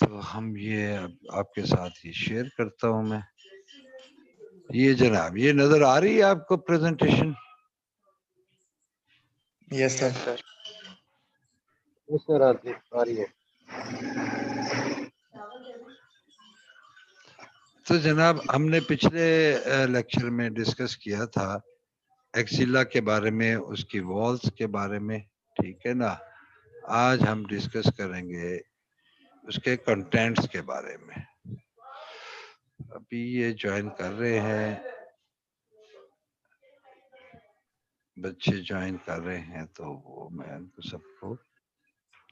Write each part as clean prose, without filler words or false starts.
तो हम ये आपके साथ ये शेयर करता हूं मैं। ये जनाब, ये नजर आ रही है आपको presentation? Yes sir. Yes sir, आ रही है। तो जनाब, हमने पिछले लेक्चर में डिस्कस किया था एक्सिला के बारे में, उसकी वॉल्स के बारे में, ठीक है ना। आज हम डिस्कस करेंगे उसके कंटेंट्स के बारे में। अभी ये ज्वाइन कर रहे हैं, बच्चे ज्वाइन कर रहे हैं, तो वो मैं उनको सबको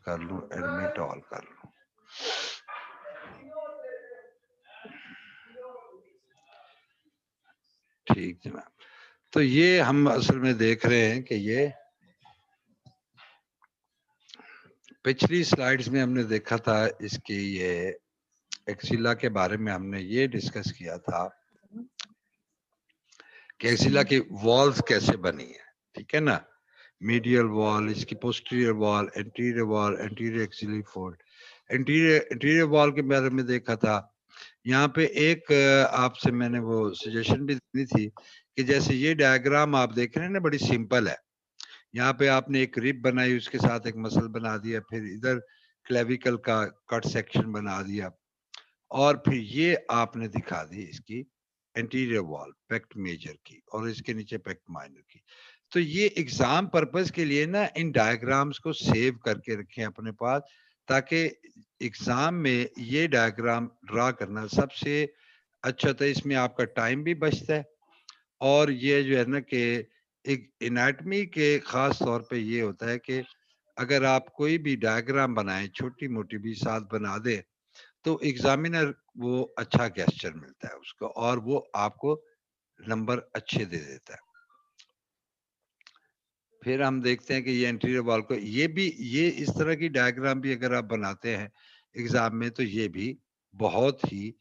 कर लूं, एडमिट ऑल कर लूं। ठीक जनाब। तो ये हम असल में देख रहे हैं कि ये पिछली स्लाइड्स में हमने देखा था, इसकी ये एक्सिला के बारे में हमने ये डिस्कस किया था कि एक्सिला की वॉल्स कैसे बनी है, ठीक है ना। मीडियल वॉल, इसकी posterior wall, anterior axillary fold. Anterior wall के बारे में देखा था। यहाँ पे एक आपसे मैंने वो सजेशन भी दी थी कि जैसे ये डायग्राम आप देख रहे हैं ना, बड़ी सिंपल है। यहाँ पे आपने एक रिब बनाई, उसके साथ एक मसल बना दिया, फिर इधर क्लेविकल का कट सेक्शन बना दिया, और फिर ये आपने दिखा दी इसकी एंटीरियर वॉल पेक्ट मेजर की, और इसके नीचे पेक्ट माइनर की। तो ये एग्जाम पर्पस के लिए ना इन डायग्राम्स को सेव करके रखें अपने पास, ताकि एग्जाम में ये डायग्राम ड्रा करना सबसे अच्छा होता है। इसमें आपका टाइम भी बचता है, और ये जो है ना कि एक एनाटमी के खास तौर पे ये होता है कि अगर आप कोई भी डायग्राम बनाएं, छोटी मोटी भी साथ बना दे, तो एग्जामिनर वो अच्छा गेस्चर मिलता है उसको, और वो आपको नंबर अच्छे दे देता है। फिर हम देखते हैं कि ये एंटीरियर वॉल को, ये इस तरह की डायग्राम भी अगर आप बनाते हैं एग्जाम में, तो ये भी बहुत ही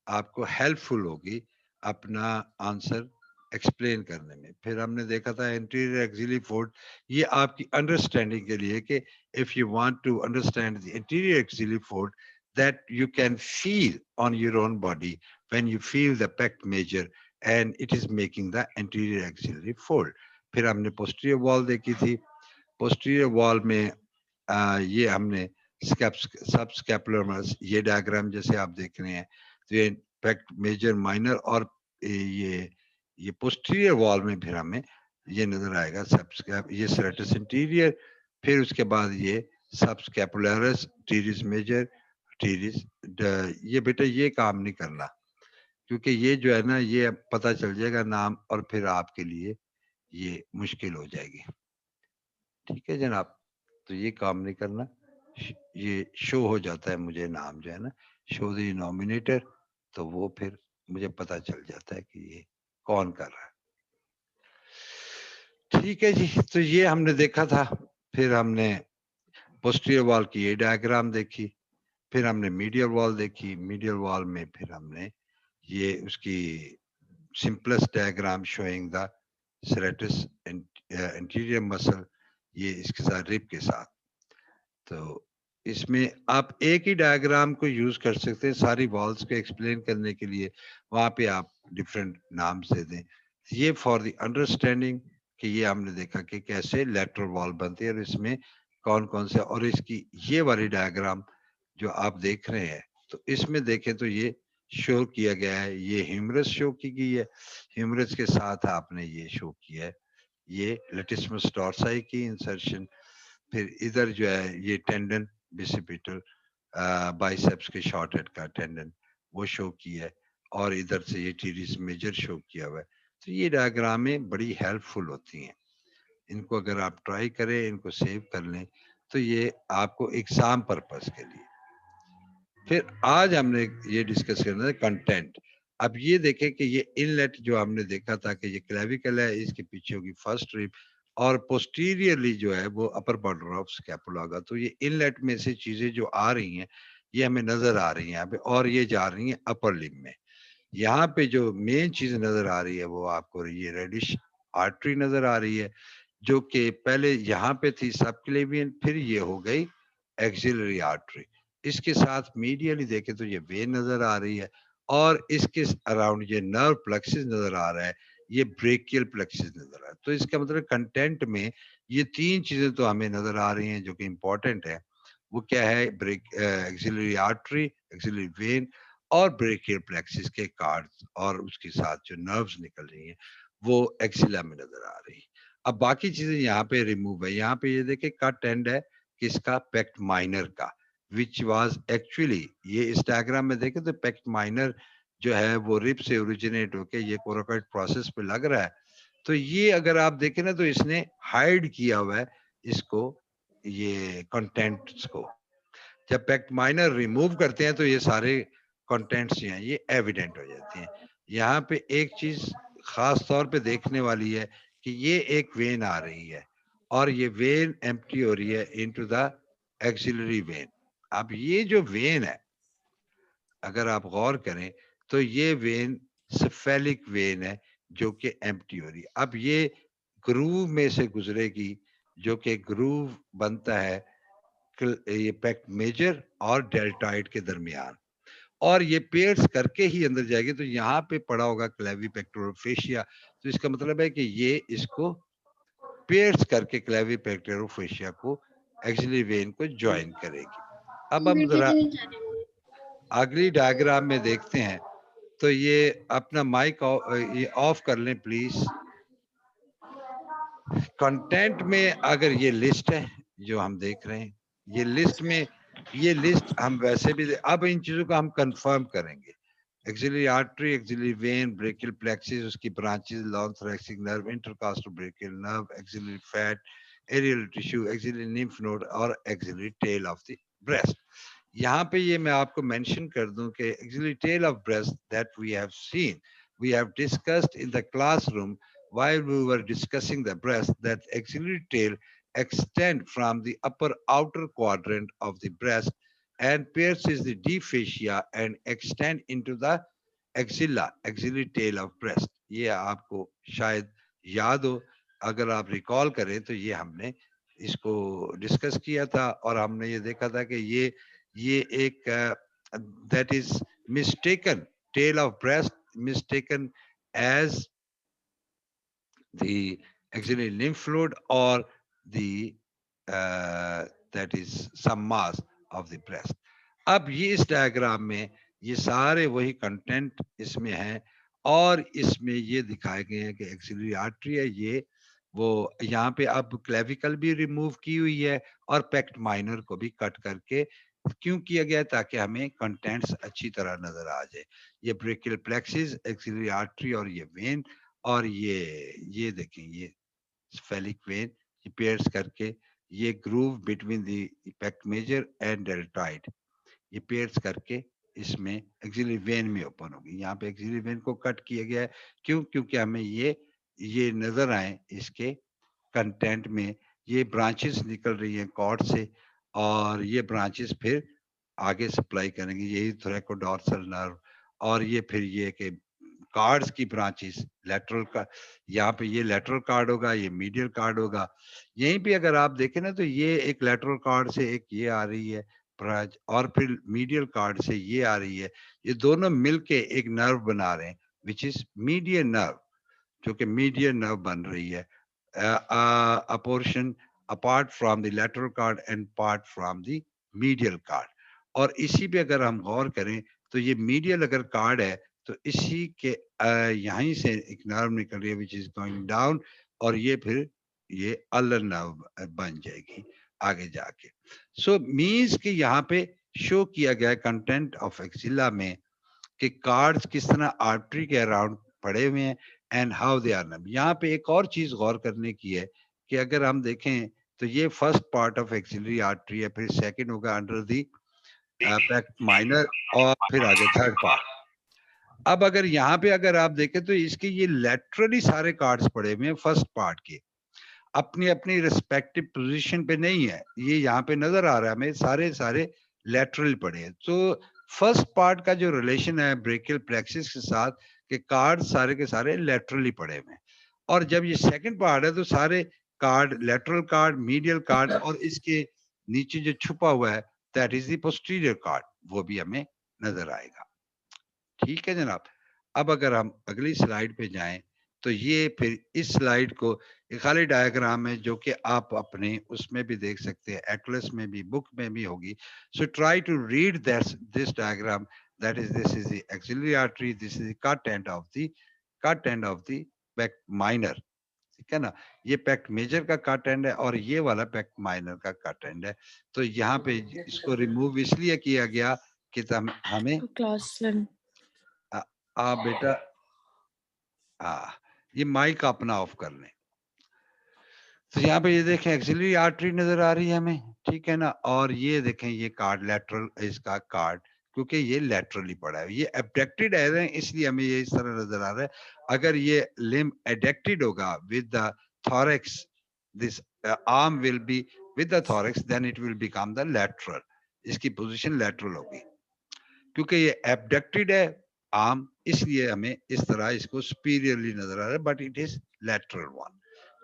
आपको हेल्पफुल होगी अपना आंसर एक्सप्लेन करने में। फिर हमने देखा था एंटीरियर एक्सिलरी फोल्ड, ये आपकी अंडरस्टैंडिंग के लिए कि if you want to understand the interior axillary fold, that you can feel on your own body when you feel the pec major and it is making the anterior axillary fold. फिर हमने posterior wall देखी थी। Posterior wall में ये हमने सब scapular, ये diagram जैसे आप देख रहे हैं, तो ये पेक्ट मेजर माइनर, और ये पोस्टीरियर वॉल में फिर हमें ये नजर आएगा सब ये सेरेटस इंटीरियर, फिर उसके बाद ये सब स्कैपुलरस, टीरिस मेजर, टीरिस। ये बेटा ये काम नहीं करना, क्योंकि ये जो है ना, ये पता चल जाएगा नाम, और फिर आपके लिए ये मुश्किल हो जाएगी, ठीक है जनाब। तो ये काम नहीं करना। ये शो हो जाता है मुझे नाम जो है ना, शो द नॉमिनेटर, तो वो फिर मुझे पता चल जाता है कि ये कौन कर रहा है। ठीक है जी, तो ये हमने देखा था। फिर हमने पोस्टीरियर वॉल की ये डायग्राम देखी, फिर हमने मीडियल वॉल देखी। मीडियल वॉल में फिर हमने ये उसकी simplest diagram showing the serratus interior muscle, ये इसके साथ रिब के साथ। तो इसमें आप एक ही डायग्राम को यूज कर सकते हैं सारी वॉल्स को एक्सप्लेन करने के लिए, वहां पे आप डिफरेंट नाम दे दें। ये फॉर द अंडरस्टैंडिंग कि ये हमने देखा कि कैसे लेटरल वॉल बनती है, और इसमें कौन कौन से, और इसकी ये वाली डायग्राम जो आप देख रहे हैं, तो इसमें देखें तो ये शो किया गया है, ये ह्यूमरस शो की गई है, ह्यूमरस के साथ आपने ये शो किया है ये लेटिस्मस डॉर्साई की इंसर्शन। फिर इधर जो है ये टेंडन बिसिपिटल बाइसेप्स के शॉर्ट हेड का टेंडन वो शो किया है, और इधर से ये टीरिस मेजर शो किया हुआ है। तो ये डायग्रामें बड़ी हेल्पफुल होती हैं, इनको अगर आप ट्राई करें, इनको सेव कर लें, तो ये आपको एग्जाम पर्पस के लिए। फिर आज हमने ये डिस्कस करना है कंटेंट। अब ये देखें कि ये इनलेट जो हमने देखा था कि ये क्लेविकल है, इसके पीछे होगी फर्स्ट रिब, और पोस्टीरियरली जो है वो अपर बॉर्डर ऑफ स्कैपुला होगा। तो ये इनलेट में से चीजें जो आ रही हैं ये हमें नजर आ रही हैं यहाँ पे, और ये जा रही हैं अपर लिम्ब में। यहाँ पे जो मेन चीज नजर आ रही है वो आपको ये रेडिश आर्टरी नजर आ रही है, जो कि पहले यहाँ पे थी सबक्लेवियन, फिर ये हो गई एक्सिलरी आर्टरी, इसके साथ मीडियली देखें तो ये वेन नजर आ रही है और इसके अराउंड ये नर्व प्लेक्सिस नजर आ रहा है, ये ब्रेकियल प्लेक्सिस नजर आ रहा है। तो इसका मतलब कंटेंट में ये तीन चीजें तो हमें नजर आ रही हैं जो कि इंपॉर्टेंट है। वो क्या है? एक्सिलरी आर्टरी, एक्सिलरी वेन और ब्रेकियल प्लेक्सिस के कार्ड्स और उसके साथ जो नर्व्स निकल रही हैं वो एक्सिला में नजर आ रही है। अब बाकी चीजें यहाँ पे रिमूव है। यहाँ पे ये देखे कट एंड है किसका? पेक्ट माइनर का, विच वाज एक्चुअली, ये इस डायग्राम में देखें तो पेक्ट माइनर जो है वो रिप से ओरिजिनेट होके ये कोराकोइड प्रोसेस पे लग रहा है। तो ये अगर आप देखें ना तो इसने हाइड किया हुआ है इसको, ये कंटेंट्स को। जब पेक्ट माइनर रिमूव करते हैं तो ये सारे कंटेंट्स जो हैं ये एविडेंट हो जाते हैं। यहाँ पे एक चीज खास तौर पे देखने वाली है कि ये एक वेन आ रही है और ये वेन एम्प्टी हो रही है इनटू द एक्सिलरी वेन। अब ये जो वेन है अगर आप गौर करें तो ये वेन सेफेलिक वेन है जो कि एम्प्टी हो रही है। अब ये ग्रूव में से गुजरेगी जो कि ग्रूव बनता है ये पेक्ट मेजर और डेल्टॉइड के दरमियान, और ये पेयर्स करके ही अंदर जाएगी। तो यहाँ पे पड़ा होगा क्लेवी पेक्टोरोफेशिया, तो इसका मतलब है कि ये इसको पेयर्स करके क्लेवी पेक्टोरोफेशिया को एक्सिलरी वेन को ज्वाइन करेगी। अब हम जरा अगली डायग्राम में देखते हैं। तो ये अपना माइक ये ऑफ कर लें प्लीज। कंटेंट में अगर ये लिस्ट है जो हम देख रहे हैं, ये लिस्ट में, ये लिस्ट हम वैसे भी अब इन चीजों को हम कंफर्म करेंगे। Axillary artery, axillary vein, brachial plexus, उसकी branches, long thoracic nerve, intercostal brachial nerve, axillary fat, areolar tissue, axillary lymph node और axillary tail of the breast. यहाँ पे ये मैं आपको मेंशन कर दूं कि axillary tail of breast that we have discussed in the classroom while we were discussing the breast, that axillary tail extend from the upper outer quadrant of the breast and pierces the deep fascia and extend into the axilla, axillary tail of breast. ये आपको शायद याद हो, अगर आप recall करें तो ये हमने इसको डिस्कस किया था और हमने ये देखा था कि ये एक that is mistaken, tail of breast mistaken as the axillary lymph fluid or the that is some mass of the breast. अब ये इस डायग्राम में ये सारे वही कंटेंट इसमें हैं और इसमें ये दिखाए गए हैं कि एक्सिलरी आर्टरी है ये, वो यहाँ पे अब क्लेविकल भी रिमूव की हुई है और पेक्ट माइनर को भी कट करके क्यों किया गया ताकि हमें कंटेंट्स अच्छी तरह नजर आ जाए। ये ब्रेकियल प्लेक्सिस, एक्सिलरी आर्टरी और ये वेन और ये देखें ये स्फेलिक वेन, ये पेयर्स करके ये groove between the pect major and deltoid, ये पेयर्स करके इसमें एक्सिलरी वेन में ओपन होगी। यहाँ पे एक्सिलरी वेन को कट किया गया है क्यों? क्योंकि हमें ये नजर आए इसके कंटेंट में, ये ब्रांचेस निकल रही हैं कॉर्ड से और ये ब्रांचेस फिर आगे सप्लाई करेंगे, यही थोरैकोडोर्सल नर्व और ये फिर ये कि कार्ड्स की ब्रांचेस लेटरल का, यहाँ पे ये लेटरल कार्ड होगा, ये मीडियल कार्ड होगा। यहीं पे अगर आप देखें ना तो ये एक लेटरल कार्ड से एक ये आ रही है ब्रांच और फिर मीडियल कार्ड से ये आ रही है, ये दोनों मिलके एक नर्व बना रहे हैं विच इज मीडियन नर्व, जो कि मीडियन नर्व बन रही है, a portion apart from the lateral cord and part from the medial cord। और इसी पे अगर हम गौर करें तो ये मीडियल अगर कार्ड है तो इसी के यहीं से एक नर्व निकल रही है विच इज गोइंग डाउन और ये फिर ये अल्लर नर्व बन जाएगी आगे जाके। सो मीन्स कि यहाँ पे शो किया गया कंटेंट ऑफ एक्सिला में कि कार्ड्स किस तरह आर्टरी के अराउंड पड़े हुए हैं एंड हाउ दे आर नम। यहाँ पे एक और चीज गौर करने की है कि अगर हम देखें तो ये first part of axillary artery है, फिर सेकंड होगा अंडर दी पेक्ट माइनर और फिर आगे थर्ड पार्ट। अब अगर यहाँ पे अगर आप देखें तो इसके ये लेटरली सारे कार्ड्स पड़े हुए हैं फर्स्ट पार्ट के, अपनी अपनी रिस्पेक्टिव पोजीशन पे नहीं है, ये यहाँ पे नजर आ रहा है हमें सारे सारे लेटरल पड़े हैं। तो फर्स्ट पार्ट का जो रिलेशन है ब्रेकियल प्लेक्सिस के साथ के कार्ड सारे के सारे लेटरली पड़े हुए हैं और जब ये सेकंड पार्ट है तो सारे card lateral card medial card और इसके नीचे जो छुपा हुआ है that is the posterior card, वो भी हमें नजर आएगा। ठीक है जनाब। अब अगर हम अगली स्लाइड पे जाएं तो ये फिर इस स्लाइड को एक खाली डायग्राम है जो कि आप अपने उसमें भी देख सकते हैं, एटलस में भी, बुक में भी होगी। So try to read this diagram, that is this is the axillary artery, this is the cut end of the pect minor. ठीक है ना, ये पेक्ट मेजर का कट एंड है और ये वाला पेक्ट माइनर का कट एंड है। तो यहाँ पे इसको रिमूव इसलिए किया गया कि हमें क्लास बेटा ये माइक अपना ऑफ कर लें। तो यहाँ पे ये देखें एक्सिलरी आर्टरी नजर आ रही है हमें, ठीक है ना, और ये देखें ये कार्ड लेटरल, इसका कार्ड, क्योंकि ये लेटरली पड़ा है, ये एबडक्टेड है इसलिए हमें ये इस तरह नजर आ रहा है। अगर ये लिम्ब एडक्टेड होगा with the thorax, this arm will be with the thorax, then it will become the lateral, इसकी पोजीशन लेटरल होगी। क्योंकि ये एबडक्टेड है आर्म, इसलिए हमें इस तरह इसको सुपीरियरली नजर आ रहा है, but it is lateral one.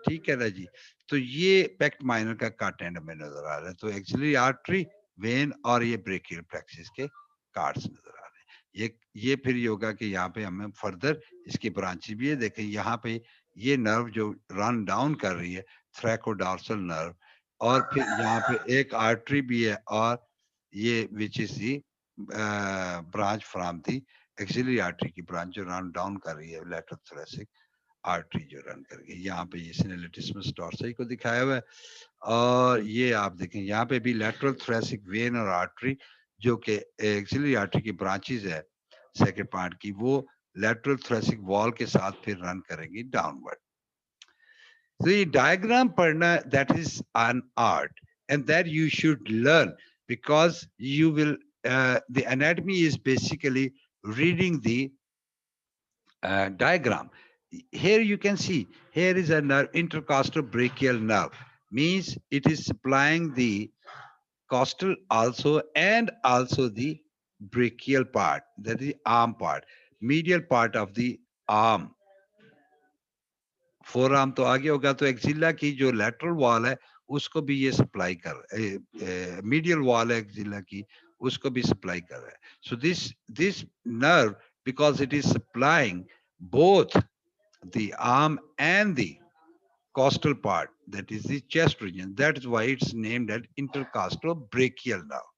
ठीक है ना जी। तो ये पेक्ट माइनर का कट एंड में नजर आ रहा है। तो एक्सिलरी आर्टरी, वेन और ये ब्रेकियल प्लेक्सिस के कार्ड्स नजर आ रहे हैं। ये फिर ये होगा कि यहाँ पे हमें फर्दर इसकी ब्रांचेस भी है। देखें यहाँ पे ये नर्व जो रन डाउन कर रही है, थ्रैकोडॉर्सल नर्व, और फिर यहाँ पे एक आर्टरी भी है, और ये which is the branch from the axillary artery की ब्रांच जो रन डाउन कर रही है लेटरल थोरेसिक आर्टरी जो रन कर गई। यहाँ पे ये सिनेलिटिस्मस डॉर्सी को दिखाया हुआ है, और ये आप देखें यहाँ पे भी लेटरल थोरेसिक वेन और आर्टरी जो कि एक्सिलरी आर्टरी की ब्रांचेस है सेकंड पार्ट की, वो लेटरल थोरेसिक वॉल के साथ फिर रन करेंगी डाउनवर्ड। तो ये डायग्राम पढ़ना, that is an art and that you should learn, because you will the anatomy is basically reading the diagram. Here you can see, here is a nerve, intercostal brachial nerve, means it is supplying the costal also and also the brachial part, that is the arm part, medial part of the arm. Four arm तो आगे होगा, तो axilla की जो lateral wall है उसको भी ये सप्लाई कर, मीडियल वॉल है एक्सिला की, उसको भी सप्लाई कर रहा है। So this nerve, because it is supplying both the arm and the costal part, that is the chest region, that is why it's named as intercostal brachial nerve.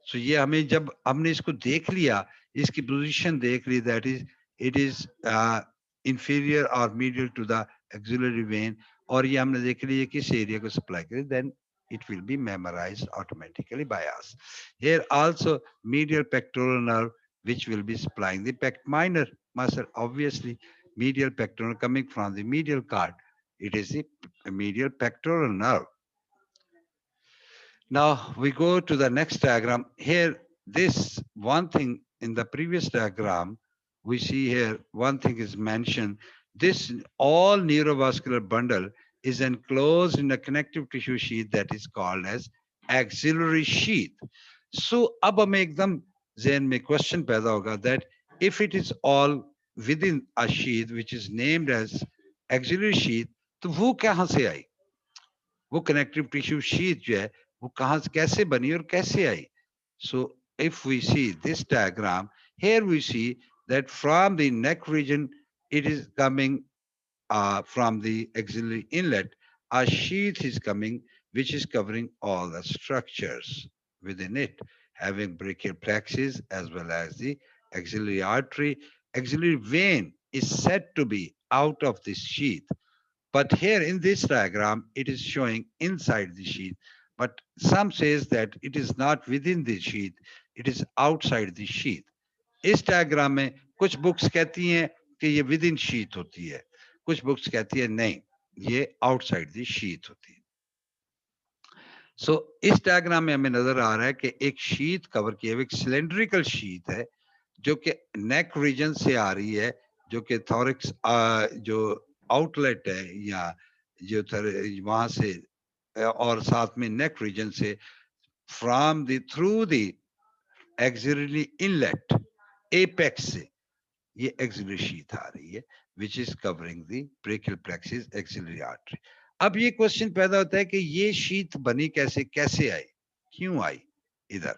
So ये हमें जब हमने इसको देख लिया, इसकी पोजीशन देख ली, that is it is inferior or medial to the axillary vein, और ये हमने देख लिया किस एरिया को सप्लाई करे, then it will be memorized automatically by us. Here also medial pectoral nerve, which will be supplying the pect minor muscle, obviously medial pectoral coming from the medial cord, it is the medial pectoral nerve. Now we go to the next diagram. Here, this one thing in the previous diagram, we see here one thing is mentioned. This all neurovascular bundle is enclosed in a connective tissue sheath that is called as axillary sheath. So अब हमें एकदम ज़हन में question पैदा होगा that if it is all within a sheath which is named as axillary sheath, तो वो कहाँ से आई? वो कनेक्टिव टिश्यू शीथ जो है वो कहां से कैसे बनी और कैसे आई? So if we see this diagram, here we see that from the neck region it is coming from the axillary inlet, a sheath is coming which is covering all the structures within it, having brachial plexus as well as the axillary artery. Axillary vein is said to be out of this sheath, but here in this diagram, it is showing inside the sheath. But some says that it is not within the sheath, it is outside the sheath. इस diagram में कुछ books कहती हैं कि ये with in sheath होती है, कुछ बुक्स कहती है नहीं, ये आउटसाइड दी शीथ होती है। सो इस डायग्राम में हमें नजर आ रहा है कि एक शीथ कवर किया हुआ एक सिलेंड्रिकल शीथ है जो कि नेक रीजन से आ रही है, जो कि थॉरिक्स जो आउटलेट है या जो वहां से, और साथ में नेक रीजन से from the through the axillary inlet apex से ये एक्सिलरी शीथ आ रही है which is covering the brachial plexus axillary artery. अब ये क्वेश्चन पैदा होता है कि ये शीत बनी कैसे, कैसे आई, क्यों आई इधर?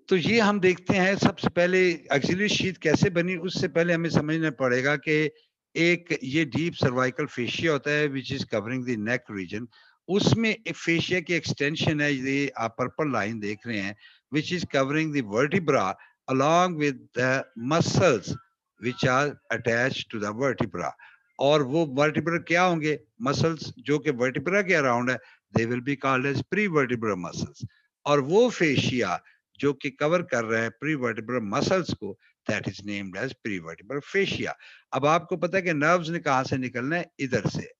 तो ये हम देखते हैं सबसे पहले एक्सिलरी शीथ कैसे बनी, उससे पहले हमें समझना पड़ेगा कि एक ये डीप सर्वाइकल फेशिया होता है which is covering the neck region. उसमें एक फेशिया की एक्सटेंशन है, ये आप पर्पल लाइन देख रहे हैं, which is covering the vertebra along with the muscles which are attached to the vertebra। और वो वर्टिब्रा क्या होंगे? मसल्स जो कि वर्टिब्रा के अराउंड है, they will be called as pre vertebra muscles. और वो फेशिया जो कि कवर कर रहा है प्री वर्टिब्रल मसल्स को, that is named as pre vertebral fascia. अब आपको पता है कि नर्व्स ने कहां से निकलना है? इधर से,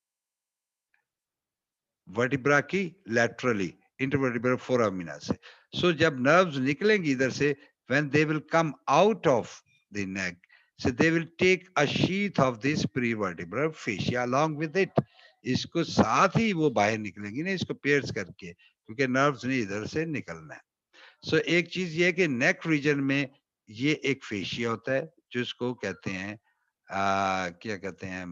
वर्टिब्रा की लैटरली इंटरवर्टिब्रल फोरामिना से। सो जब नर्व्स निकलेंगी इधर से, when they will come out of the neck, so they will take a sheath of this prevertebral fascia along with it। इसको साथ ही वो बाहर निकलेंगी ना, इसको पेयर्स करके, क्योंकि नर्व्स ने इधर से निकलना है। सो एक चीज ये है कि नेक रीजन में ये एक फेशिया होता है जिसको कहते हैं क्या कहते हैं,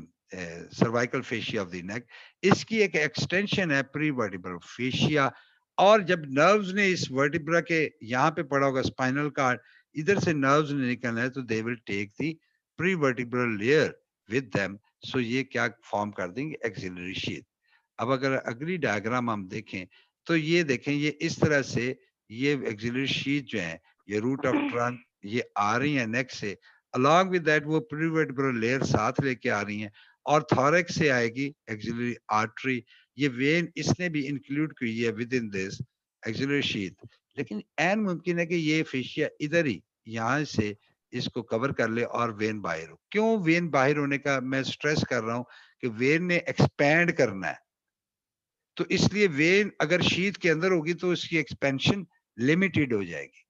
cervical fascia of the neck. इसकी एक एक्सटेंशन है प्री वर्टिब्रल फेशिया। और जब नर्व्स ने इस वर्टिब्रा के यहाँ पे पड़ा होगा स्पाइनल कार्ड, इधर से नर्व्स ने निकलना है, तो they will take the prevertebral layer with them. So ये क्या फॉर्म कर देंगे? Axillary sheath. अब अगर अगली डायग्राम हम देखें, तो ये देखें, ये इस तरह से ये एक्सिलरी शीथ जो है, ये रूट ऑफ ट्रंक ये आ रही है नेक से, अलॉन्ग विद दैट वो प्रीवर्टिब्रल लेयर साथ लेके आ रही हैं, और थॉरैक्स से आएगी एक्सिलरी आर्टरी। ये वेन इसने भी इंक्लूड की है with in this axillary sheath. लेकिन एन मुमकिन है कि ये फेशिया इधर ही यहाँ से इसको कवर कर ले और वेन बाहर हो। क्यों वेन बाहर होने का मैं स्ट्रेस कर रहा हूँ? कि वेन ने एक्सपैंड करना है, तो इसलिए वेन अगर शीथ के अंदर होगी तो उसकी एक्सपेंशन लिमिटेड हो जाएगी।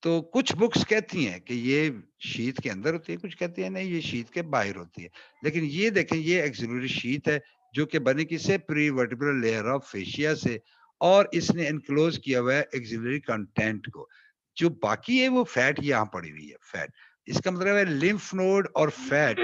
तो कुछ बुक्स कहती हैं कि ये शीथ के अंदर होती है, कुछ कहती है नहीं ये शीथ के बाहर होती है। लेकिन ये देखें, ये एक्सिलरी शीथ है जो कि बनी किससे? Pre vertebral layer of fascia से, और इसने एनक्लोज किया हुआ है एक्सिलरी कंटेंट को। जो बाकी है वो फैट यहाँ पड़ी हुई है, फैट। इसका मतलब है लिम्फ नोड और fat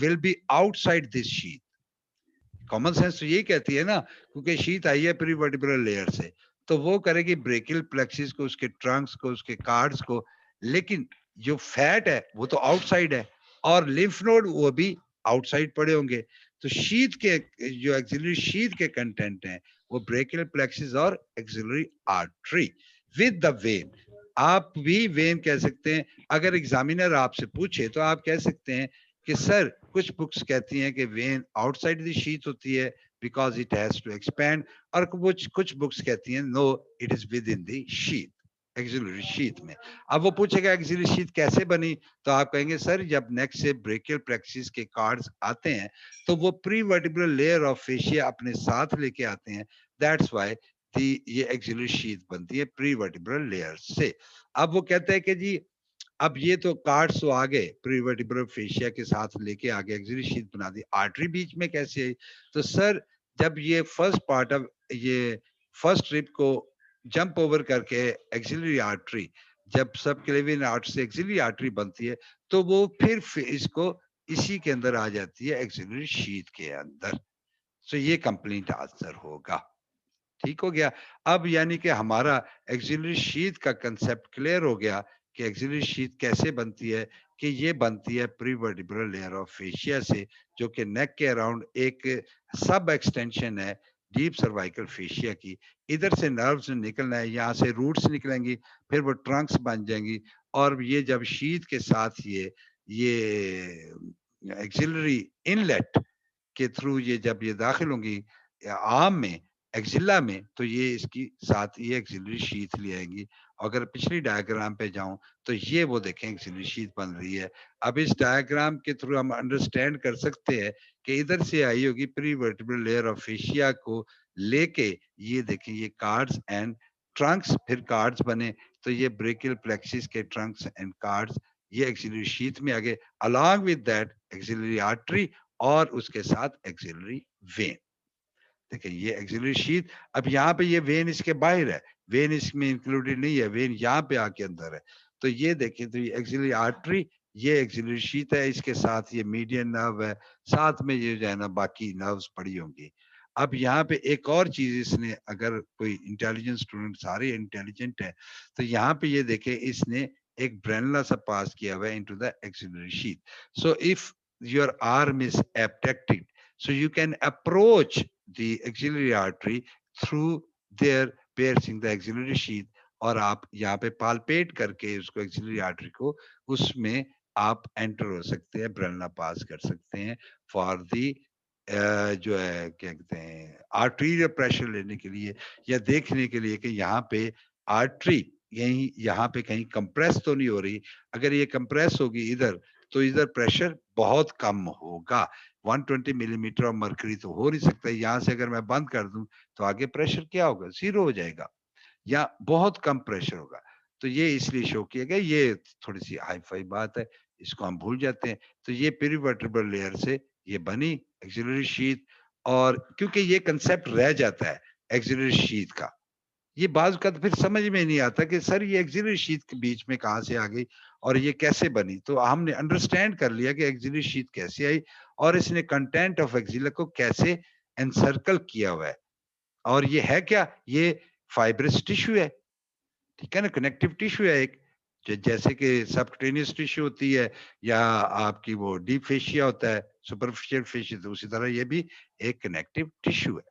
will be outside this sheath. Common sense तो यही कहती है ना, क्योंकि शीत आई है प्री वर्टिब्रल लेयर से, तो वो करेगी ब्रेकियल प्लेक्सिस को, उसके ट्रंक्स को, उसके कार्ड्स को। लेकिन जो फैट है वो तो आउटसाइड है, और लिम्फ नोड वो भी आउटसाइड पड़े होंगे। तो शीत के जो एक्सिलरी शीत के कंटेंट हैं वो ब्रेकियल प्लेक्सिस और axillary artery with the when. आप भी वेन कह सकते हैं। अगर एग्जामिनर आपसे पूछे तो आप कह सकते हैं कि सर कुछ बुक्स कहती हैं कि वेन आउटसाइड द शीथ होती है because it has to expand, और कुछ बुक्स कहती हैं no, it is within the sheath, axillary sheath में। अब वो पूछेगा एक्सिलरी शीथ कैसे बनी, तो आप कहेंगे सर जब नेक से ब्रेकियल प्लेक्सिस के कार्ड्स आते हैं तो वो pre vertebral layer of fascia अपने साथ लेके आते हैं, दैट्स व्हाई ये एक्सिलरी शीथ बनती है प्री वर्टिब्रल लेयर से। अब वो कहते हैं कि जी अब ये तो कार्ड्स तो आ गए, प्रीवर्टिब्रल फेशिया के साथ लेके आ गए, एक्सिलरी शीथ बना दी, आर्टरी बीच में कैसे आई? तो सर जब ये फर्स्ट पार्ट ऑफ ये फर्स्ट रिब को जंप ओवर करके एक्सिलरी आर्टरी, जब सब क्लेवियन आर्ट से एक्सिलरी आर्टरी बनती है, तो वो फिर इसको इसी के अंदर आ जाती है एक्सिलरी शीथ के अंदर। सो ये कंप्लीट आंसर होगा। ठीक हो गया। अब यानी कि हमारा एक्सिलरी शीथ का कंसेप्ट क्लियर हो गया कि एक्सिलरी शीथ कैसे बनती है, कि ये बनती है प्रीवर्टिब्रल लेयर ऑफ फेशिया से, जो कि नेक के अराउंड एक सब एक्सटेंशन है डीप सर्वाइकल फेशिया की। इधर से नर्व्स निकलना है, यहाँ से रूट्स निकलेंगी, फिर वो ट्रंक्स बन जाएंगी, और ये जब शीथ के साथ ये एक्सिलरी इनलेट के थ्रू ये जब ये दाखिल होंगी आर्म में, एक्सिला में, तो ये इसकी साथ ये एक्सिलरी शीथ ले आएंगी। अगर पिछली डायग्राम पे जाऊं तो ये वो देखें एक्सिलरी शीथ बन रही है। अब इस डायग्राम के थ्रू हम अंडरस्टैंड कर सकते हैं कि इधर से आई होगी pre vertebral layer of fascia को लेके, ये देखें ये कार्ड्स एंड ट्रंक्स, फिर कार्ड्स बने, तो ये ब्रेकियल प्लेक्सिस के ट्रंक्स एंड कार्ड्स ये एक्सिलरी शीथ में आ गए, along with that axillary artery और उसके साथ एक्सिलरी वेन। देखिए ये एक्सिलरी शीथ, अब यहाँ पे ये वेन इसके बाहर है, वेन इसमें इंक्लूडेड नहीं है, वेन यहाँ पे आके अंदर है। तो ये देखिए, तो ये एक्सिलरी आर्टरी ये एक्सिलरी शीथ है, इसके साथ ये मीडियन नर्व है, साथ में ये जो है ना बाकी नर्व्स पड़ी होंगी। अब यहाँ पे एक और चीज इसने, अगर कोई इंटेलिजेंट स्टूडेंट, सारे इंटेलिजेंट है, तो यहाँ पे ये देखें इसने एक ब्रेनला सा पास किया हुआ है into the axillary sheath. So if your arm is abducted, so you can approach the axillary artery through their piercing the axillary sheath, और आप यहाँ पे पालपेट करके उसको एक्सिलरी आर्टरी को, उसमें आप एंटर हो सकते हैं, ब्रेनला पास कर सकते हैं फॉर दी जो है क्या कहते हैं आर्टरीरियल प्रेशर लेने के लिए, या देखने के लिए कि यहाँ पे आर्टरी यहीं यहाँ पे कहीं कंप्रेस तो नहीं हो रही. अगर ये कंप्रेस होगी इधर, तो इधर प्रेशर बहुत कम होगा. 120 मिलीमीटर ऑफ मर्करी तो हो नहीं सकता. यहाँ से अगर मैं बंद कर दूं तो आगे प्रेशर क्या होगा, जीरो हो जाएगा या बहुत कम प्रेशर होगा. तो ये इसलिए शो किया गया. ये थोड़ी सी हाई फाई बात है, इसको हम भूल जाते हैं. तो ये पेरीवर्टेब्रल लेयर से ये बनी एक्सिलरी शीथ, और क्योंकि ये कंसेप्ट रह जाता है एक्सिलरी शीथ का, ये बाज का तो फिर समझ में नहीं आता कि सर ये एक्सिलरी शीथ के बीच में कहां से आ गई और ये कैसे बनी. तो हमने अंडरस्टैंड कर लिया कि एक्सिलरी शीथ कैसे आई और इसने कंटेंट ऑफ एक्सिला को कैसे एनसर्कल किया हुआ है. और ये है क्या, ये फाइब्रस टिश्यू है, ठीक है ना, कनेक्टिव टिश्यू है एक. जैसे कि सबक्यूटेनियस टिश्यू होती है या आपकी वो डीप फेशिया होता है, सुपरफिशियल फेशिया, तो उसी तरह ये भी एक कनेक्टिव टिश्यू है.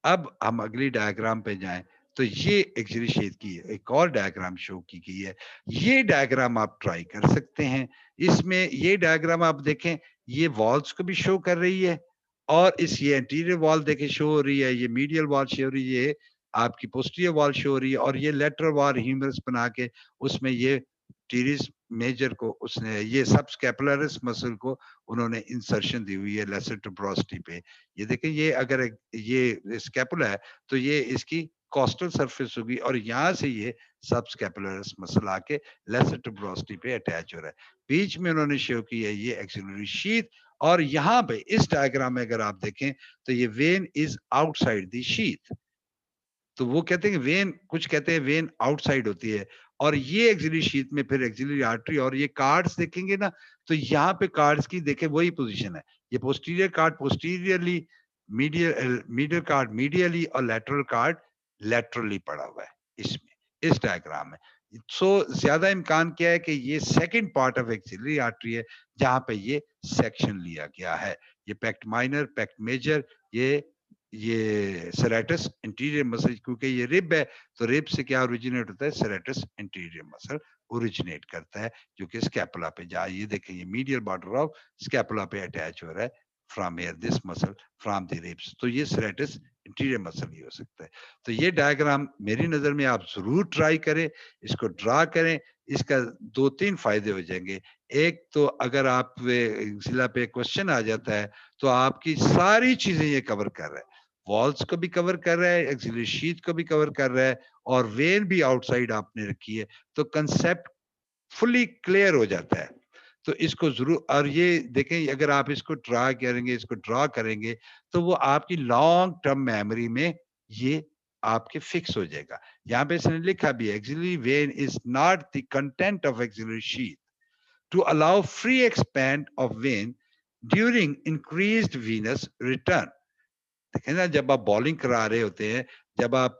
अब हम अगली डायग्राम पे जाएं, तो ये एक्सिलरी शीथ की एक और डायग्राम शो की गई है. ये डायग्राम आप ट्राई कर सकते हैं. इसमें ये डायग्राम आप देखें, ये वॉल्स को भी शो कर रही है, और इस ये एंटीरियर वॉल देखें शो हो रही है, ये मीडियल वॉल शो हो रही है, आपकी पोस्टीरियर वॉल शो हो रही है, और ये लेटरल वॉल ह्यूमरस बना के उसमें ये टीरिस मेजर को उसने, ये सब स्कैपुलरिस मसल को उन्होंने इंसर्शन दी हुई है लेसर टुब्रोसिटी पे. ये देखें, ये अगर ये स्कैपुला है तो ये इसकी कॉस्टल सरफेस होगी, और यहाँ से ये सब स्कैपुलरिस मसल आके लेसर टुब्रोसिटी पे अटैच हो रहा है. बीच में उन्होंने शो की है ये एक्सिलरी शीथ, और यहाँ पे इस डायग्राम में अगर आप देखें तो ये when is outside the sheath. तो वो कहते हैं कि वेन, कुछ कहते हैं वेन आउटसाइड होती है, और ये एक्सिलरी शीथ में फिर एक्सिलरी आर्टरी, और ये कार्ड्स देखेंगे ना, तो यहाँ पे कार्ड्स की देखें वही पोजीशन है. ये posterior card posteriorly, medial card medially, और लेटरल कार्ड लेटरली पड़ा हुआ है इसमें, इस डायग्राम में. सो ज्यादा इम्कान क्या है कि ये second part of axillary artery है जहां पे ये सेक्शन लिया गया है. ये पेक्ट माइनर, पेक्ट मेजर, ये सेरेटस इंटीरियर मसल, क्योंकि ये रिब है तो रिब से क्या ओरिजिनेट होता है, सेरेटस इंटीरियर मसल ओरिजिनेट करता है, जो कि स्कैपुला पे जा, ये देखें ये मीडियल बॉर्डर ऑफ स्कैपुला पे अटैच हो रहा है from here this muscle from the ribs. तो ये सेरेटस इंटीरियर मसल ही हो सकता है. तो ये डायग्राम मेरी नजर में आप जरूर ट्राई करें, इसको ड्रा करें. इसका दो तीन फायदे हो जाएंगे. एक तो अगर आप जिला पे क्वेश्चन आ जाता है तो आपकी सारी चीजें ये कवर कर रहा है, वॉल्स को भी कवर कर रहा है, एक्सिलरी शीथ को भी कवर कर रहा है, और वेन भी आउटसाइड आपने रखी है, तो कंसेप्ट फुली क्लियर हो जाता है. तो इसको जरूर, और ये देखें अगर आप इसको ड्रा करेंगे तो वो आपकी लॉन्ग टर्म मेमोरी में ये आपके फिक्स हो जाएगा. यहाँ पे इसने लिखा भी है, axillary vein is not the content of axillary sheath to allow free expand of vein during increased venous return. देखें ना, जब आप बॉलिंग करा रहे होते हैं, जब आप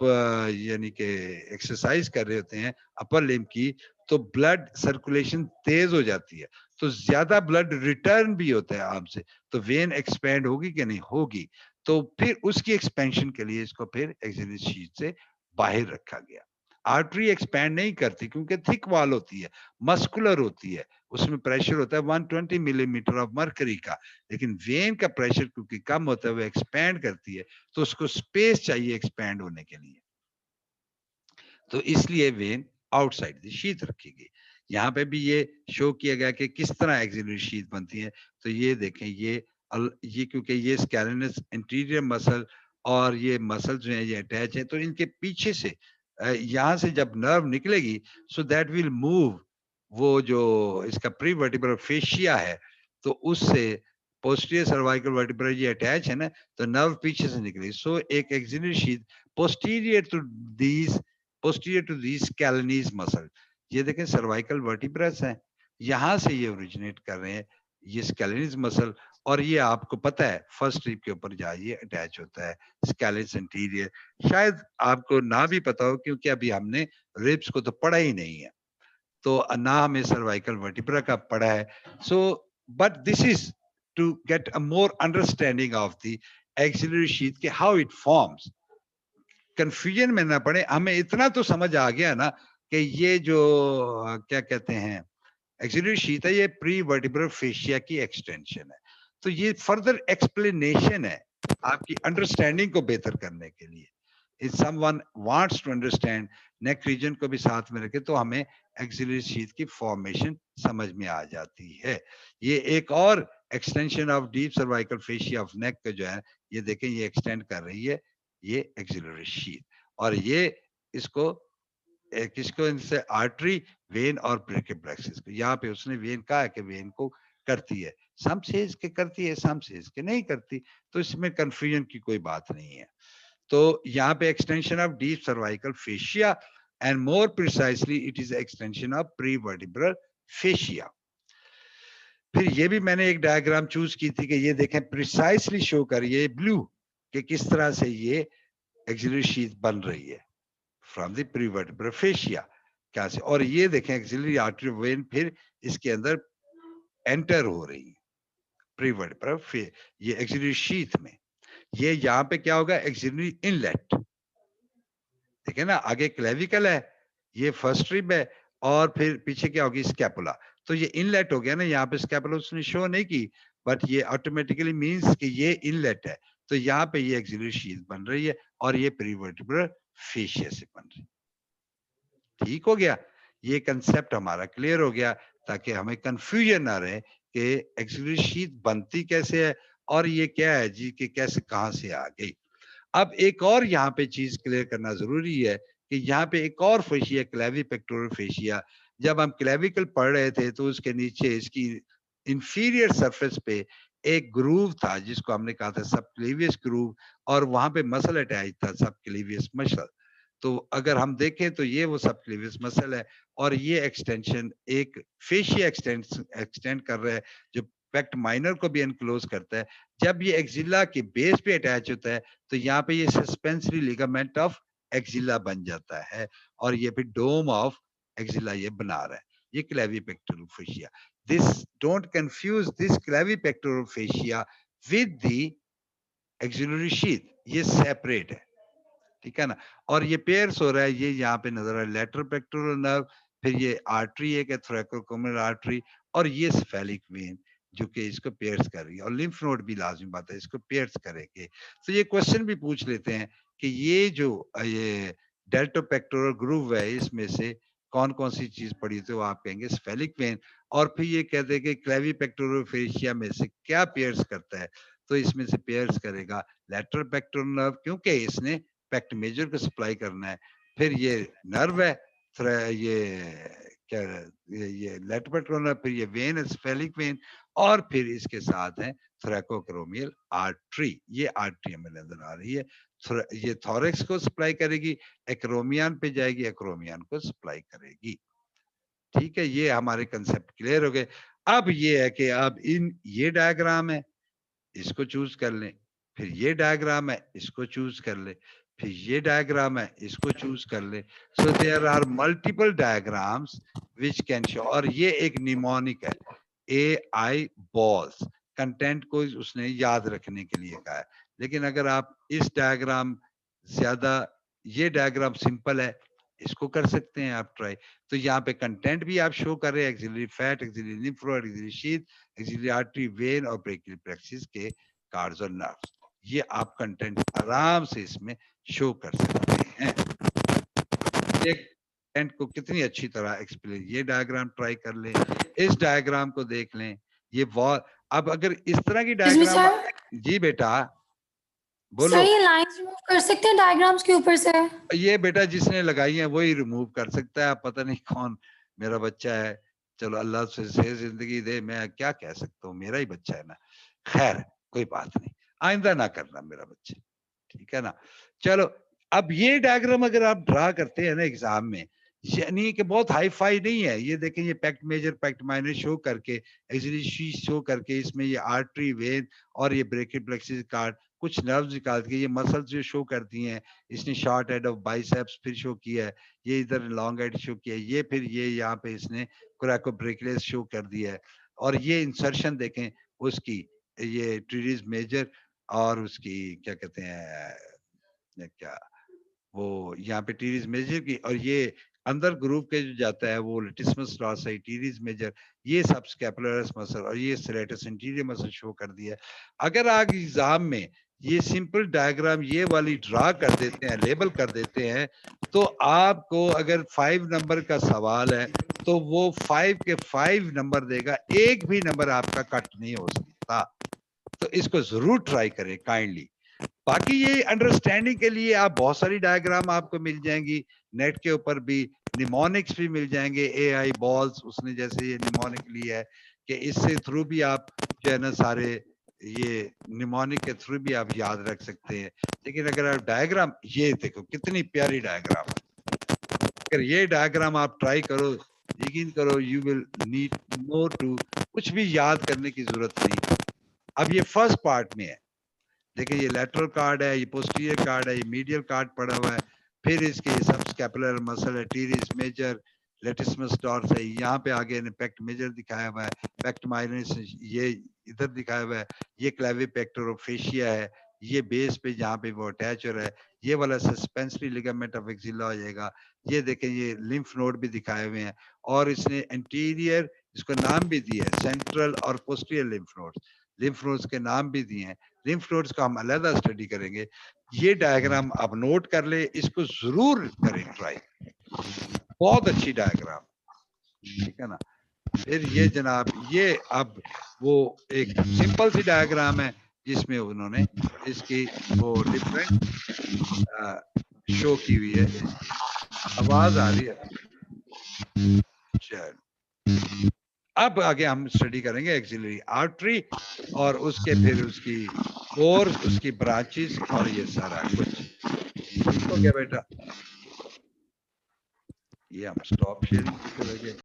यानी कि एक्सरसाइज कर रहे होते हैं अपर लिम्ब की, तो ब्लड सर्कुलेशन तेज हो जाती है, तो ज्यादा ब्लड रिटर्न भी होता है आर्म से, तो वेन एक्सपेंड होगी कि नहीं होगी. तो फिर उसकी एक्सपेंशन के लिए इसको फिर एक्सिलरी शीथ से बाहर रखा गया. आर्टरी एक्सपैंड नहीं करती क्योंकि थिक वॉल होती है, मस्कुलर होती है, उसमें प्रेशर होता है 120 मिलीमीटर ऑफ मर्करी का. लेकिन वेन का प्रेशर क्योंकि कम होता है, वो एक्सपैंड करती है, तो उसको स्पेस चाहिए एक्सपैंड होने के लिए, तो इसलिए वेन आउटसाइड द शीथ रखी गई. यहाँ पे भी ये शो किया गया कि किस तरह एक्सिलरी शीथ बनती है. तो ये देखें, ये क्योंकि ये स्कैलिनस इंटीरियर मसल और ये मसल जो है ये अटैच है, तो इनके पीछे से यहाँ से जब नर्व निकलेगी, सो दैट विल मूव, वो जो इसका प्री वर्टिब्रल फेशिया है, तो उससे पोस्टीरियर सर्वाइकल वर्टिब्रा ये अटैच है ना, तो नर्व पीछे से निकलेगी. सो एक axillary sheath posterior to these, posterior to these calcaneus muscle. ये देखें सर्वाइकल वर्टिब्रस है, यहाँ से ये ओरिजिनेट कर रहे हैं, ये स्केलेटस मसल। और ये आपको पता है फर्स्ट रिब के ऊपर जाइए अटैच होता है स्केलेटस एंटीरियर। शायद आपको ना भी पता हो क्योंकि अभी हमने रिब्स को तो पढ़ा ही नहीं है, तो ना हमें सर्वाइकल वर्टिब्रा का पढ़ा है। So but this is to get a more understanding of the axillary sheath के हाउ इट फॉर्म्स। कंफ्यूजन में ना पड़े, हमें इतना तो समझ आ गया ना कि ये जो क्या कहते हैं एक्सिलरी शीथ है, ये प्री वर्टिब्रल फेशिया की एक्सटेंशन है। तो ये फर्दर एक्सप्लेनेशन है आपकी अंडरस्टैंडिंग को बेहतर करने के लिए। If someone wants to understand neck region को भी साथ में रखे तो हमें एक्सिलरी शीथ की फॉर्मेशन समझ में आ जाती है। ये एक और extension of deep cervical fascia of neck का जो है, ये देखें ये एक्सटेंड कर रही है ये एक्सिलरी शीथ। और ये इसको किसको, इनसे आर्टरी, वेन और ब्रेकियल प्लेक्सिस को। यहाँ पे उसने वेन कहा है कि वेन को करती है, सम सेज के करती है, सम सेज के नहीं करती, तो इसमें कंफ्यूजन की कोई बात नहीं है। तो यहाँ पे extension of deep cervical fascia and more precisely it is extension of pre vertebral fascia. फिर ये भी मैंने एक डायग्राम चूज की थी कि ये देखें प्रिसाइसली शो कर ये ब्लू कि किस तरह से ये एक्सिलरी शीथ बन रही है from the pre vertebral fascia क्या से। और ये देखें एक्सिलरी आर्टरी वेन फिर इसके अंदर एंटर हो रही है प्री वर्टिब्रल ये एक्सिलरी शीथ में। ये यहाँ पे क्या होगा, एक्सिलरी इनलेट, देखे ना, आगे क्लेविकल है, ये फर्स्ट रिब है, और फिर पीछे क्या होगी स्कैपुला। तो ये इनलेट हो गया ना, यहाँ पे स्कैपुला उसने शो नहीं की, बट ये ऑटोमेटिकली मींस कि ये इनलेट है। तो यहाँ पे ये एक्सिलरी शीथ बन रही है और ये प्री वर्टिब्रल फेशिया से बन रही है। ठीक हो गया, ये कंसेप्ट हमारा क्लियर हो गया, ताकि हमें कंफ्यूजन ना रहे कि एक्सिलरी शीथ बनती कैसे है और ये क्या है जी कि कैसे कहां से आ गई। अब एक और यहाँ पे चीज क्लियर करना जरूरी है कि यहाँ पे एक और फेशिया क्लेवी पेक्टोरल फेशिया, जब हम क्लेविकल पढ़ रहे थे तो उसके नीचे इसकी इंफीरियर सरफेस पे एक ग्रूव था जिसको हमने कहा था सब क्लेवियस ग्रूव, और वहां पे मसल अटैच था सब क्लेवियस मसल। तो अगर हम देखें तो ये वो सब क्लेवियस मसल है, और ये एक्सटेंशन एक फेशिया एक्सटेंड कर रहा है जो पेक्ट माइनर को भी एनक्लोज करता है। जब ये एक्सिला के बेस पे अटैच होता है तो यहाँ पे ये सस्पेंसरी लिगामेंट ऑफ एक्सिला बन जाता है, और ये फिर डोम ऑफ एक्सिला ये बना रहा है, ये क्लेविपेक्टोरल fascia. This don't confuse this क्लेविपेक्टोरल fascia with the axillary sheath, ये सेपरेट है, ठीक है ना। और ये पेयर्स हो रहा है, ये यहाँ पे नजर आ रहा है लेटरल पेक्टोरल नर्व, फिर ये आर्टरी है थोरैकोकोमल आर्टरी, और ये स्फेलिक वेन जो कि इसको पेयर्स कर रही है, और लिम्फ नोड भी लाजमी बात है इसको पेयर्स करेंगे। तो ये क्वेश्चन भी पूछ लेते हैं कि ये जो ये डेल्टोपेक्टोरल ग्रूव है इसमें से कौन कौन सी चीज पड़ी, तो आप कहेंगे स्फेलिक वेन। और फिर ये कहते हैं कि क्लेविपेक्टोरल फेशिया में से क्या पेयर्स करता है, तो इसमें से पेयर्स करेगा लेटरल पेक्टोरल नर्व क्योंकि इसने पेक्ट मेजर को सप्लाई करना है। फिर ये नर्व है ये क्या ये लेटरल पेक्टोरल नर्व, फिर ये वेन है स्फेलिक वेन, और फिर इसके साथ है थोरैकोक्रोमियल आर्टरी, ये आर्टरी हमें नजर आ रही है। ये थोरेक्स को सप्लाई करेगी, एक्रोमियन पे जाएगी, एक्रोमियन को सप्लाई करेगी। ठीक है, ये हमारे कंसेप्ट क्लियर हो गए। अब ये है कि अब इन ये डायग्राम है इसको चूज कर लें, फिर ये डायग्राम है इसको चूज कर ले, फिर ये डायग्राम है इसको चूज कर ले। So there are multiple diagrams which can show, और ये एक निमोनिक है AI बॉल्स, कंटेंट को उसने याद रखने के लिए कहा है। लेकिन अगर आप इस डायग्राम ज्यादा, ये डायग्राम सिंपल है, इसको कर सकते हैं आप ट्राई। तो यहाँ पे कंटेंट भी आप शो कर रहे हैं, axillary fat, axillary lymph node, axillary sheath, axillary artery, vein और ब्रेकियल प्लेक्सिस के कार्ड्स और नर्व्स, ये आप कंटेंट आराम से इसमें शो कर सकते हैं। एक कंटेंट को कितनी अच्छी तरह एक्सप्लेन, ये डायग्राम ट्राई कर लें, इस डायग्राम को देख लें, ये वॉल। अब अगर इस तरह की डायग्राम, जी बेटा बोलो। सर ये लाइंस रिमूव कर सकते हैं डायग्राम्स के ऊपर से? ये बेटा जिसने लगाई है वही रिमूव कर सकता है, पता नहीं कौन मेरा बच्चा है, चलो अल्लाह से सेहत जिंदगी दे, मैं क्या कह सकता हूँ, मेरा ही बच्चा है ना। खैर कोई बात नहीं, आइंदा ना करना मेरा बच्चा, ठीक है ना। चलो अब ये डायग्राम अगर आप ड्रा करते हैं ना एग्जाम में, यानी कि बहुत हाई फाई नहीं है। ये देखें, ये pect major pect minor show करके, एक्सिलरी शो करके, इसमें ये आर्टरी वेन और ये ब्रेकियल प्लेक्सिस कार्ड, कुछ नर्व्स निकाल के ये मसल्स जो शो करती हैं। इसने शॉर्ट हेड ऑफ बाइसेप्स फिर शो किया है, ये इधर लॉन्ग हेड शो किया है, ये फिर ये यहाँ पे इसने कोराकोब्रेकियस शो कर दिया है। और ये इंसर्शन देखें उसकी, ये टीरीज मेजर और उसकी क्या कहते हैं, ये क्या वो यहाँ पे टीरीज मेजर की, और ये अंदर ग्रुप के जो जाता है वो लेटिसमस टॉर्सी, टीरीज मेजर, ये सब स्कैपुलरस मसल और ये स्ट्रेटस इंटीरियर मसल शो कर दिया। अगर आप एग्जाम में ये सिंपल डायग्राम ये वाली ड्रा कर देते हैं, लेबल कर देते हैं, तो आपको अगर 5 नंबर का सवाल है तो वो 5 के 5 नंबर देगा, एक भी नंबर आपका कट नहीं हो सकता। तो इसको जरूर ट्राई करें काइंडली। बाकी ये अंडरस्टैंडिंग के लिए आप बहुत सारी डायग्राम आपको मिल जाएंगी नेट के ऊपर भी, निमोनिक्स भी मिल जाएंगे, एआई बॉल्स उसने जैसे ये निमोनिक लिया है कि इससे थ्रू भी आप जो है ना सारे ये निमोनिक के थ्रू भी आप याद रख सकते हैं। लेकिन अगर आप डायग्राम, ये देखो कितनी प्यारी डायग्राम, अगर ये डायग्राम आप ट्राई करो, यकीन करो you will need no to, कुछ भी याद करने की जरूरत नहीं। अब ये फर्स्ट पार्ट में है, देखिए ये लेटरल कार्ड है, ये पोस्टीरियर कार्ड है, ये मीडियल कार्ड पड़ा हुआ है, फिर इसके सब स्कैपुलर मसल है, टीरिस मेजर, लेटिसमस टॉर्स है, यहाँ पे आगे ने पेक्ट मेजर दिखाया हुआ है, पेक्ट माइनस ये इधर दिखाया हुआ है, ये क्लेविपेक्टर और फेशिया है, ये बेस पे जहाँ पे वो अटैच हो रहा है, ये वाला सस्पेंसरी लिगामेंट ऑफ एक्सिला हो जाएगा। ये देखें ये लिम्फ नोड भी दिखाए हुए हैं, और इसने एंटीरियर, इसको नाम भी दिया है सेंट्रल और पोस्टीरियर लिम्फ नोड्स के नाम भी दिए हैं। लिम्फ नोड्स का हम अलग स्टडी करेंगे। ये डायग्राम आप नोट कर ले, इसको जरूर करें ट्राई, बहुत अच्छी डायग्राम, ठीक है ना। फिर ये जनाब, ये अब वो एक सिंपल सी डायग्राम है जिसमें उन्होंने इसकी वो डिफरेंट शो की हुई है। आवाज आ रही है। चल अब आगे हम स्टडी करेंगे एक्सिलरी आर्टरी और उसके फिर उसकी और उसकी ब्रांचेस और ये सारा कुछ। ठीक हो गया बेटा, ये हम स्टॉप शेयरिंग करेंगे।